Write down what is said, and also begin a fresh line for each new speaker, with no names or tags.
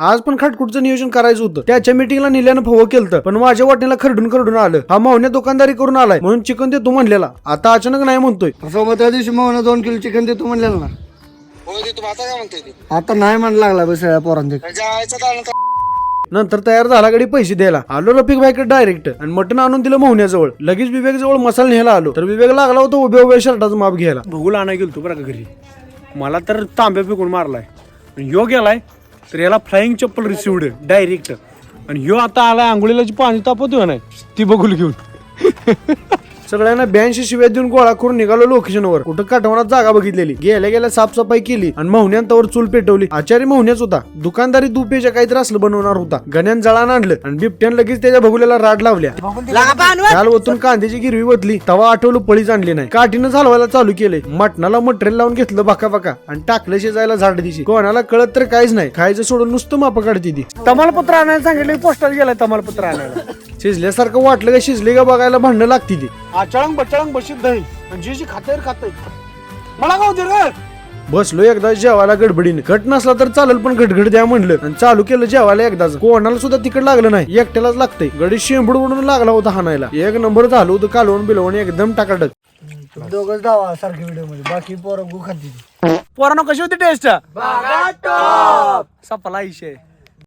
आज पण खाटकुटचं नियोजन करायचं होतं. त्याच्या मीटिंगला निल्यानं फवं केलं, पण माझ्या वाटेला खरडून आलं. हा मावण्या दुकानदारी करून आलाय म्हणून चिकन देतो म्हणलेला, आता अचानक नाही म्हणतोय.
सोबत त्या दिवशी मावना 2 किलो चिकन देतो म्हणलेला ना.
हो देतो, आता काय म्हणतोय?
आता नाही म्हण लागला बस पोरांचे.
नंतर तयार झाला गडी पैसे द्यायला. आलो रफिक भाईकडे डायरेक्ट आणि मटण आणून दिलं मोहण्याजवळ. लगेच विवेक जवळ मसाला न्यायला आलो तर विवेक लागला होता उभ्या शर्टाचं माप घ्यायला.
भगुल आणाय गेलतो बरं का घरी. मला तर तांब्या फेकून मारलाय. ह्यो गेलाय तर याला फ्लाइंग चप्पल रिसिव्ड डायरेक्ट. आणि ह्यो आता आलाय आंघोळीलाची पाणी तापवतोय नाही ती बघूल घेऊन.
सगळ्यांना 82 शिव्या देऊन गोळा करून निघालो लोकेशनवर. कुठं काठवणात जागा बघितलेली, गेल्या साफसफाई केली आणि मोहन्यांतावर चूल पेटवली. आचारी मोहण्याच होता. दुकानदारी दुपेच्या काहीतरी असलं बनवणार होता. गण्यान जळान आणलं आणि बिबट्यान लगेच त्याच्या भगुल्याला राड लावल्या. काल ओतून कांद्याची गिरवी बदली तवा आठवलं पळीच आणली नाही. काठीनं झालवायला चालू केले. मटणाला मटेरियल लावून घेतलं बाका आणि टाकलं शिजायला झाड दिशी. कोणाला कळत तर काहीच नाही. खायचं सोडून नुसतं माप काढते ती.
तमालपत्र आणायला सांगितलं, पोस्टात गेलाय तमालपत्र आणायला.
शिजल्यासारखं वाटलं का शिजले का बघायला भांडणं लागती ती.
आचळंग बचळंग बशीत दही आणि जे खातय मला काय होते रे.
बसलो एकदा जेवायला गडबडीने. घट नसला तर चालेल पण घटघट द्या म्हणलं आणि चालू केलं जेवायला. एकदाच कोणाला सुद्धा तिकड लागलं नाही, एकट्यालाच लागतंय. गडी शेंबूड उडून लागला होता हाणायला. एक नंबर झालं होतं कालवण बिलवण एकदम टाकाटक.
दोघच दावा सारख्या व्हिडिओ मध्ये, बाकी पोरं गु खाती.
पोरांनो कशी होती टेस्ट. सपला इशे.